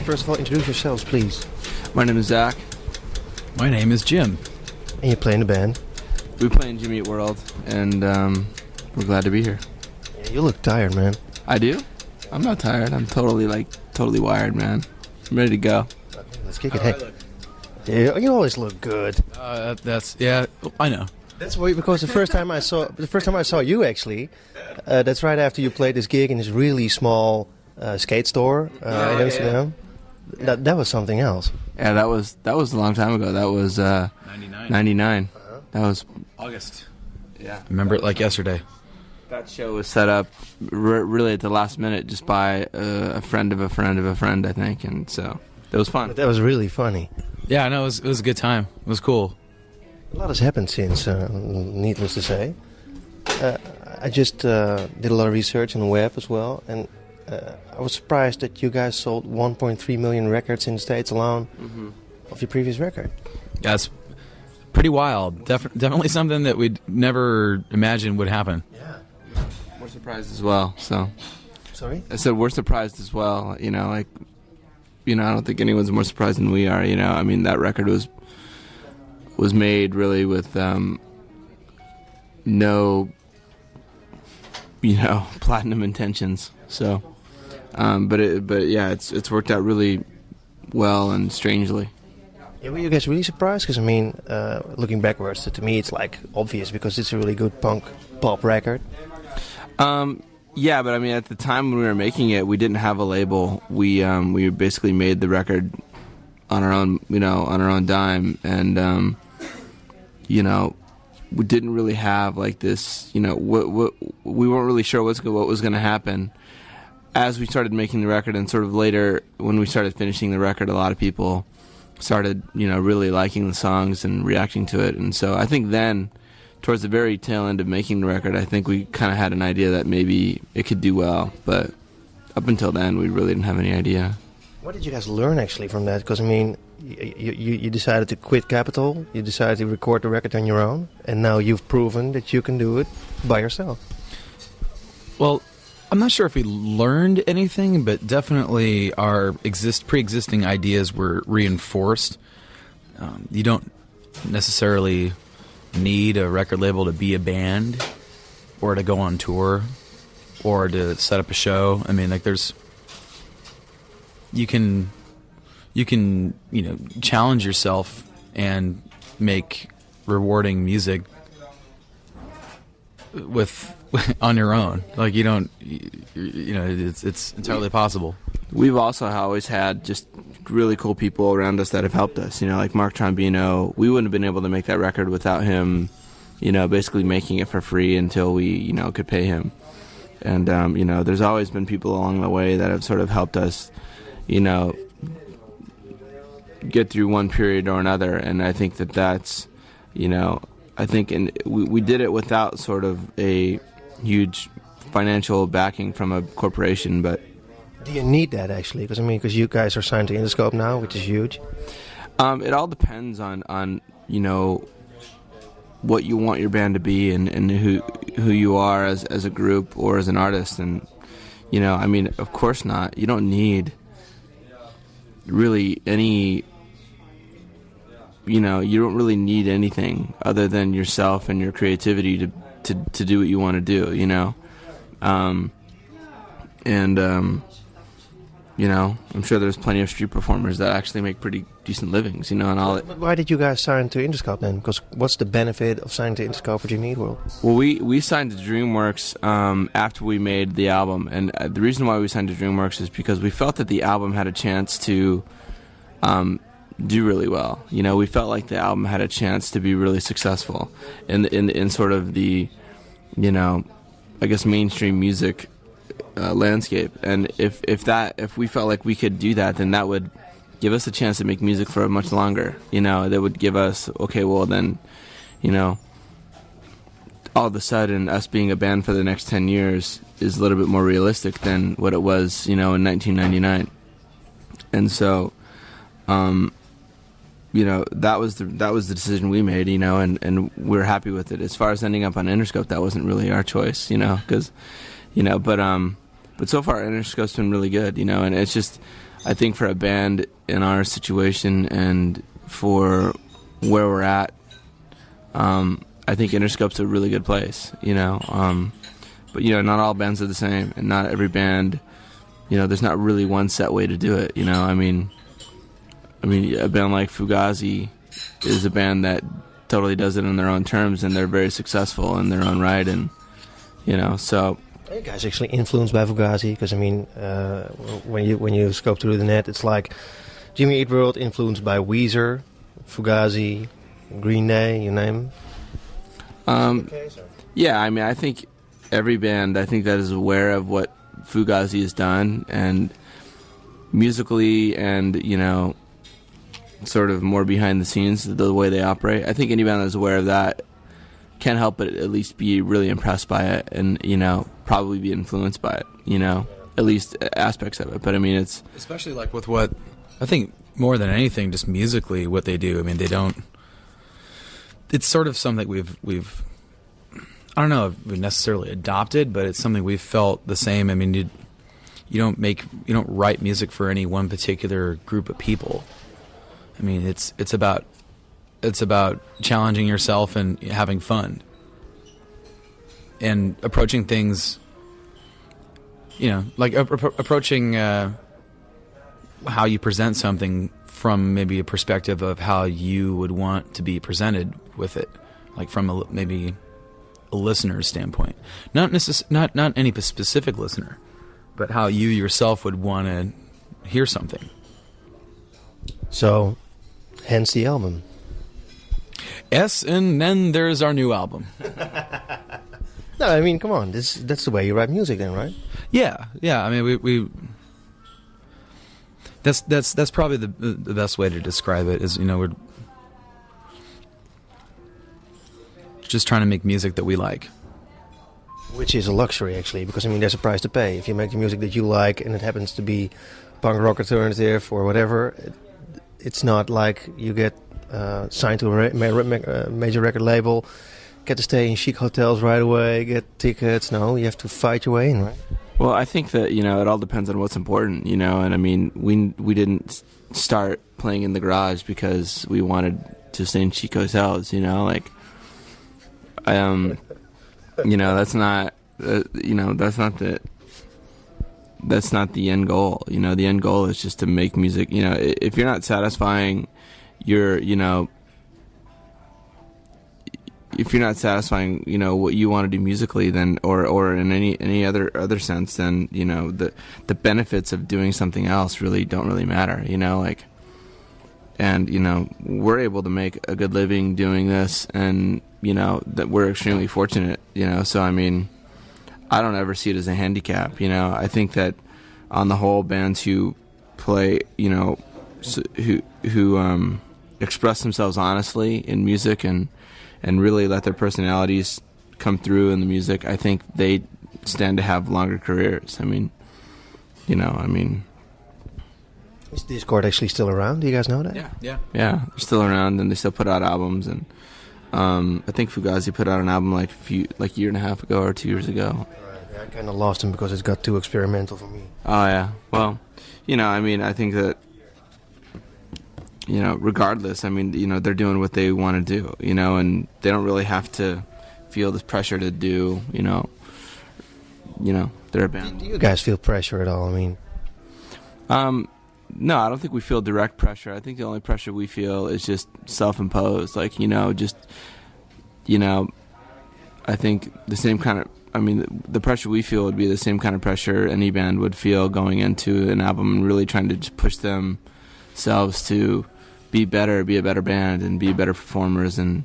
First of all, introduce yourselves, please. My name is Zach. My name is Jim. And you play in the band. We play in Jimmy Eat World, and we're glad to be here. Yeah, you look tired, man. I do? I'm not tired. I'm totally wired, man. I'm ready to go. Okay, let's kick it. Hey. Yeah, you always look good. I know. That's why, because the first time I saw you, actually, that's right after you played this gig in this really small skate store in Amsterdam. Yeah. That was something else. Yeah, that was a long time ago. That was 99. That was August. Yeah. I remember it like yesterday. That show was set up really at the last minute just by a friend of a friend of a friend, I think, and so it was fun. But that was really funny. Yeah, no, it was a good time. It was cool. A lot has happened since, needless to say. I just did a lot of research on the web as well, and I was surprised that you guys sold 1.3 million records in the States alone of your previous record. Yeah, it's pretty wild. Definitely something that we'd never imagined would happen. Yeah. We're surprised as well, so. Sorry? I said we're surprised as well, I don't think anyone's more surprised than we are, I mean, that record was made really with no, platinum intentions, so. But it's worked out really well and strangely. Yeah, were you guys really surprised? Because, looking backwards, to me it's like obvious because it's a really good punk pop record. Yeah, but at the time when we were making it, we didn't have a label. We basically made the record on our own, on our own dime, and we didn't really have like this, we weren't really sure what was going to happen. As we started making the record, and sort of later when we started finishing the record, a lot of people started, really liking the songs and reacting to it. And so I think then, towards the very tail end of making the record, I think we kind of had an idea that maybe it could do well. But up until then, we really didn't have any idea. What did you guys learn actually from that? Because you decided to quit Capitol, you decided to record the record on your own, and now you've proven that you can do it by yourself. Well, I'm not sure if we learned anything, but definitely our pre-existing ideas were reinforced. You don't necessarily need a record label to be a band, or to go on tour, or to set up a show. You can challenge yourself and make rewarding music on your own. Like it's entirely possible. We've also always had just really cool people around us that have helped us, like Mark Trombino. We wouldn't have been able to make that record without him, basically making it for free until we, could pay him. And, there's always been people along the way that have sort of helped us, get through one period or another. And I think that's, we did it without sort of a huge financial backing from a corporation, but do you need that actually? Because you guys are signed to Interscope now, which is huge. It all depends on what you want your band to be and who you are as a group or as an artist. And of course not. You don't need really any. You don't really need anything other than yourself and your creativity to do what you want to do. I'm sure there's plenty of street performers that actually make pretty decent livings, and all that. But why did you guys sign to Interscope then? Because what's the benefit of signing to Interscope for Jimmy Eat World? Well, we signed to DreamWorks after we made the album, and the reason why we signed to DreamWorks is because we felt that the album had a chance to do really well. We felt like the album had a chance to be really successful in sort of the, I guess mainstream music landscape. And if we felt like we could do that, then that would give us a chance to make music for much longer. That would give us, okay, well then, all of a sudden us being a band for the next 10 years is a little bit more realistic than what it was, in 1999. And so, that was the decision we made, and we're happy with it. As far as ending up on Interscope, that wasn't really our choice, because, but so far Interscope's been really good, and it's just, I think for a band in our situation and for where we're at, I think Interscope's a really good place, you know. But, you know, not all bands are the same, and not every band, you know, there's not really one set way to do it, you know. I mean, a band like Fugazi is a band that totally does it on their own terms, and they're very successful in their own right, and, you know, so... Are you guys actually influenced by Fugazi? Because, I mean, when you scope through the net, it's like Jimmy Eat World influenced by Weezer, Fugazi, Green Day, you name them? Yeah, I mean, I think every band, I think that is aware of what Fugazi has done, and musically and, you know, sort of more behind the scenes, the way they operate. I think any band that's aware of that can't help but at least be really impressed by it and, you know, probably be influenced by it, you know, at least aspects of it. But, I mean, it's... Especially, like, with what... I think more than anything, just musically, what they do. I mean, they don't... It's sort of something we've I don't know if we've necessarily adopted, but it's something we've felt the same. I mean, you don't write music for any one particular group of people. I mean, it's about challenging yourself and having fun and approaching things, you know, like approaching how you present something from maybe a perspective of how you would want to be presented with it, like from maybe a listener's standpoint, not any specific listener, but how you yourself would want to hear something. So, hence the album. Yes, and then there's our new album. No, I mean, come on, that's the way you write music, then, right? Yeah. I mean, we that's probably the best way to describe it. Is, you know, we're just trying to make music that we like. Which is a luxury, actually, because, I mean, there's a price to pay. If you make the music that you like and it happens to be punk rock alternative or whatever, it's not like you get signed to a major record label, get to stay in chic hotels right away, get tickets. No, you have to fight your way in, right? Well, I think that, you know, it all depends on what's important, you know, and I mean, we didn't start playing in the garage because we wanted to stay in chic hotels, you know, like... you know, that's not the end goal. You know, the end goal is just to make music. You know, if you're not satisfying if you're not satisfying, you know, what you want to do musically, then, or in any other sense, then, you know, the benefits of doing something else really don't really matter, you know, like, and, you know, we're able to make a good living doing this, and, you know, that we're extremely fortunate, you know, so, I mean, I don't ever see it as a handicap, you know. I think that on the whole, bands who play, you know, who express themselves honestly in music and really let their personalities come through in the music, I think they stand to have longer careers. I mean, you know, I mean... Is Discord actually still around? Do you guys know that? Yeah, they're still around, and they still put out albums, and I think Fugazi put out an album like a year and a half ago or 2 years ago. Right. Yeah, I kind of lost him because it got too experimental for me. Oh, yeah. Well, you know, I mean, I think that, you know, regardless, I mean, you know, they're doing what they want to do, you know, and they don't really have to feel this pressure to do, you know, they're a band. Do you guys feel pressure at all? I mean... No, I don't think we feel direct pressure. I think the only pressure we feel is just self-imposed. Like, you know, just, you know, I think the same kind of, I mean, the pressure we feel would be the same kind of pressure any band would feel going into an album and really trying to just push themselves to be better, be a better band, and be better performers, and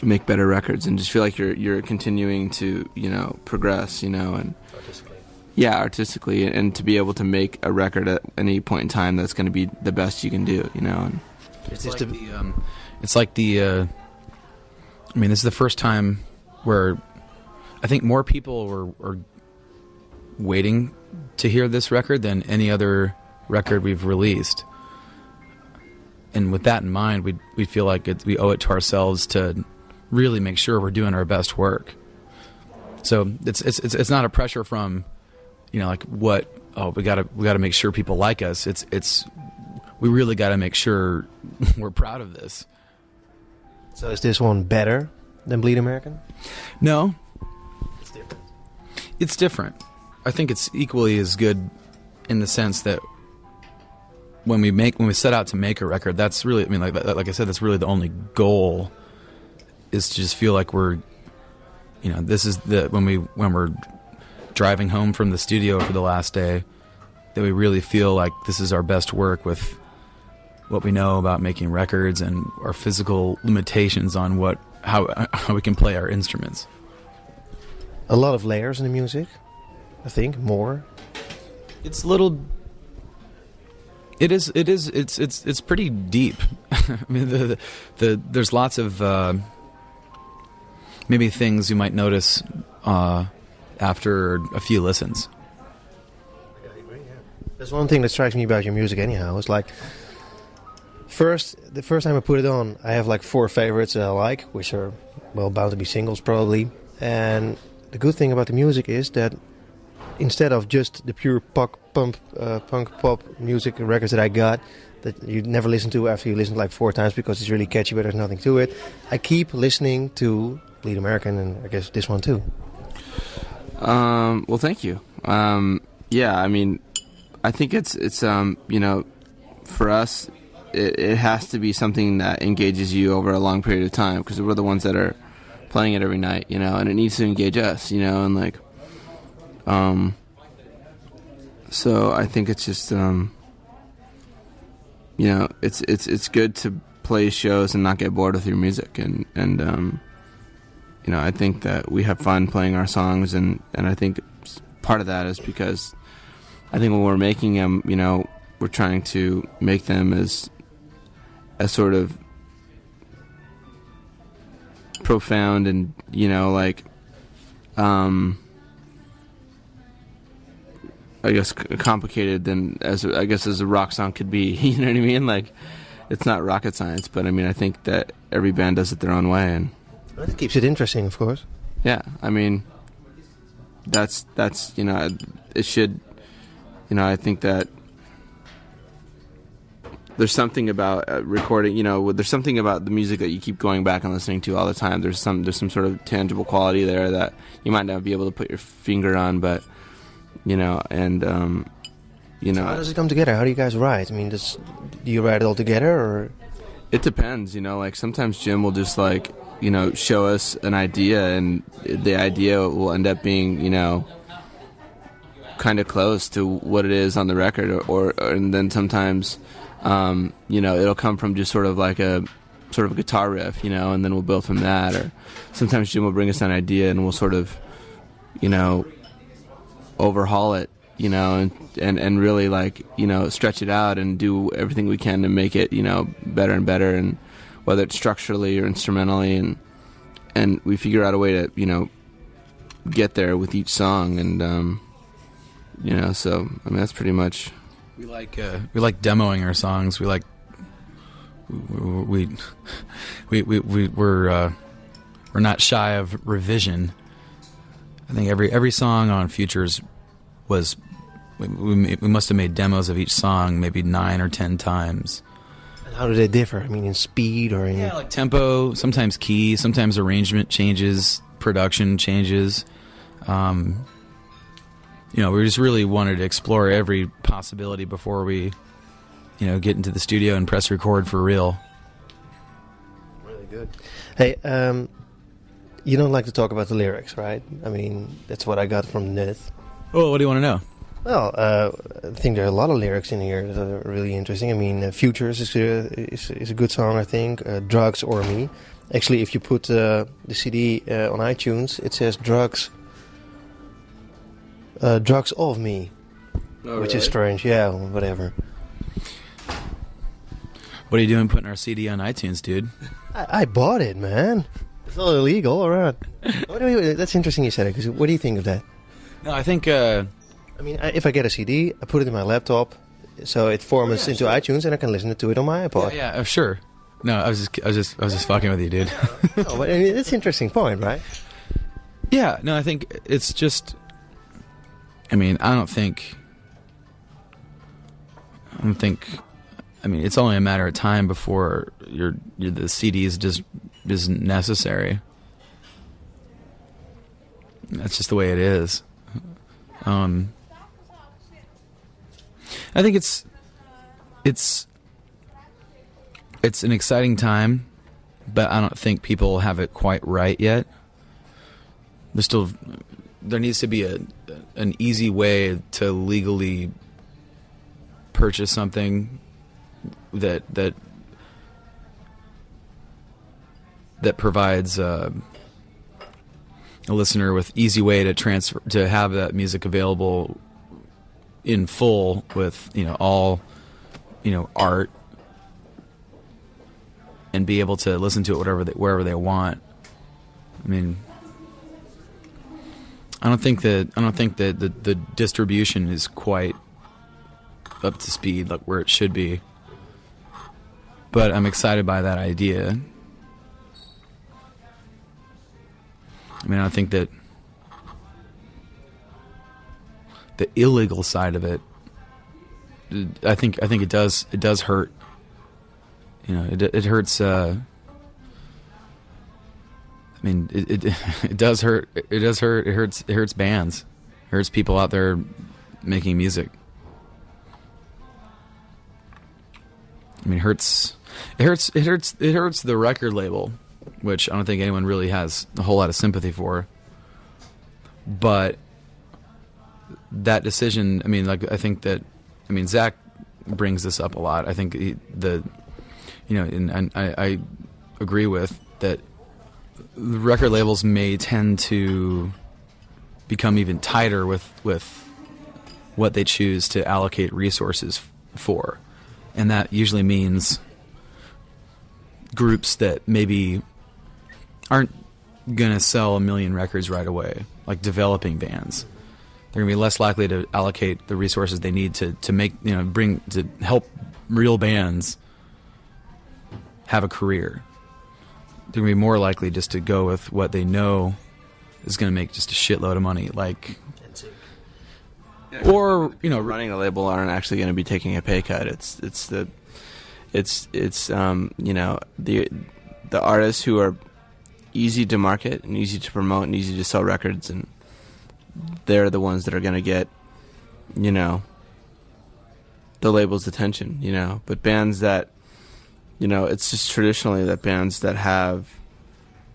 make better records, and just feel like you're continuing to, you know, progress, you know, and... Yeah, artistically, and to be able to make a record at any point in time that's going to be the best you can do, you know. And it's like I mean, this is the first time where I think more people are waiting to hear this record than any other record we've released. And with that in mind, we feel like we owe it to ourselves to really make sure we're doing our best work. So it's not a pressure from, you know, like what oh, we gotta make sure people like us. We really gotta make sure we're proud of this. So is this one better than Bleed American? No, It's different. it's different. I think it's equally as good in the sense that when we set out to make a record, that's really, I mean, like I said, that's really the only goal, is to just feel like we're, this is when we're driving home from the studio for the last day, that we really feel like this is our best work with what we know about making records and our physical limitations on how we can play our instruments. A lot of layers in the music, I think, more. It's it's pretty deep. I mean, there's lots of maybe things you might notice after a few listens. I agree, yeah. There's one thing that strikes me about your music anyhow. It's like, the first time I put it on, I have like 4 favorites that I like, which are, well, bound to be singles probably. And the good thing about the music is that instead of just the pure punk pop music records that I got, that you never listen to after you listen like 4 times because it's really catchy but there's nothing to it, I keep listening to Bleed American, and I guess this one too. Well, thank you. Yeah, I mean, I think it's for us, it has to be something that engages you over a long period of time, because we're the ones that are playing it every night, and it needs to engage us, and like, so I think it's just, it's good to play shows and not get bored with your music, and I think that we have fun playing our songs, and I think part of that is because I think when we're making them, we're trying to make them as sort of profound and, I guess complicated than as a rock song could be. You know what I mean? Like, it's not rocket science, but I mean, I think that every band does it their own way, and it keeps it interesting, of course. Yeah, I mean, that's it should, I think that there's something about recording, there's something about the music that you keep going back and listening to all the time. There's some sort of tangible quality there that you might not be able to put your finger on, but So how does it come together? How do you guys write? I mean, do you write it all together, or? It depends, like sometimes Jim will just like, show us an idea, and the idea will end up being, kind of close to what it is on the record, and then sometimes, it'll come from just sort of like a guitar riff, and then we'll build from that. Or sometimes Jim will bring us an idea and we'll sort of, overhaul it, and really like, stretch it out and do everything we can to make it, better and better, and whether it's structurally or instrumentally, and we figure out a way to, get there with each song, and so I mean that's pretty much. We like demoing our songs. We're not shy of revision. I think every song on Futures was we must have made demos of each song maybe 9 or 10 times. And how do they differ? I mean, in speed or in like tempo, sometimes key, sometimes arrangement changes, production changes. We just really wanted to explore every possibility before we, get into the studio and press record for real. Really good. Hey, you don't like to talk about the lyrics, right? I mean, that's what I got from Nith. Oh, what do you want to know? Well, I think there are a lot of lyrics in here that are really interesting. I mean, Futures is a good song, I think. Drugs or Me. Actually, if you put the CD on iTunes, it says Drugs of Me, which is strange. Yeah, whatever. What are you doing putting our CD on iTunes, dude? I bought it, man. It's all illegal, all right. That's interesting you said it, because what do you think of that? No, I think... I mean, if I get a CD, I put it in my laptop, so it formats into iTunes, and I can listen to it on my iPod. Yeah, sure. No, I was just fucking with you, dude. Oh, but I mean, that's an interesting point, right? Yeah, no, I think it's just... I mean, I don't think don't think. I mean, it's only a matter of time before the CDs just isn't necessary. That's just the way it is. I think it's an exciting time, but I don't think people have it quite right yet. There needs to be an easy way to legally purchase something that provides a listener with easy way to have that music available in full with all art, and be able to listen to it wherever they want. I mean, I don't think that the distribution is quite up to speed like where it should be. But I'm excited by that idea. I mean, I think that the illegal side of it, I think it does hurt. It hurts. I mean, it does hurt. It does hurt. It hurts bands. It hurts people out there making music. I mean, it hurts the record label, which I don't think anyone really has a whole lot of sympathy for. But that decision, I mean, I think Zach brings this up a lot. I think and I agree with that. The record labels may tend to become even tighter with what they choose to allocate resources for, and that usually means groups that maybe aren't gonna sell 1 million records right away, like developing bands. They're gonna be less likely to allocate the resources they need to help real bands have a career. They're gonna be more likely just to go with what they know is gonna make just a shitload of money, like, or running a label aren't actually going to be taking a pay cut. It's the artists who are easy to market and easy to promote and easy to sell records, and they're the ones that are going to get the label's attention. But bands that it's just traditionally that bands that have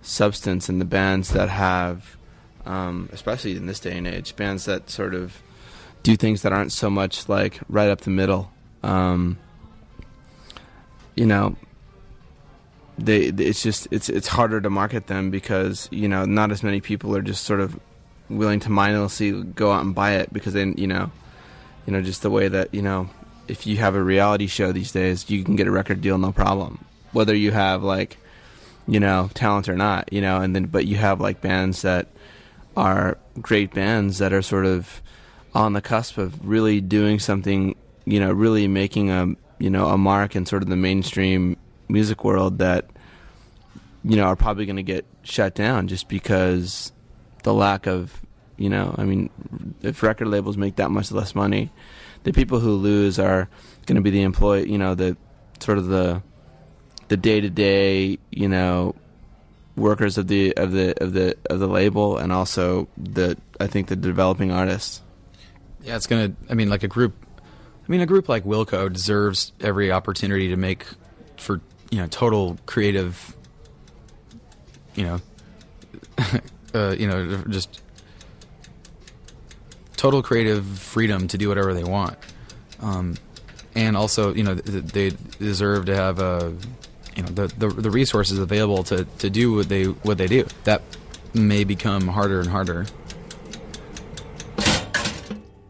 substance, and the bands that have especially in this day and age, bands that sort of do things that aren't so much like right up the middle. It's harder to market them because not as many people are just sort of willing to mindlessly go out and buy it, because then just the way that if you have a reality show these days, you can get a record deal no problem, whether you have talent or not, but you have bands that are great bands that are sort of on the cusp of really doing something, really making a mark in sort of the mainstream music world that, are probably going to get shut down just because the lack of, if record labels make that much less money, the people who lose are going to be the employee, the sort of the day-to-day, workers of the label, and also I think the developing artists. Yeah, it's gonna. I mean, a group like Wilco deserves every opportunity to make for total creative, just total creative freedom to do whatever they want, and also they deserve to have the resources available to do what they do. That may become harder and harder.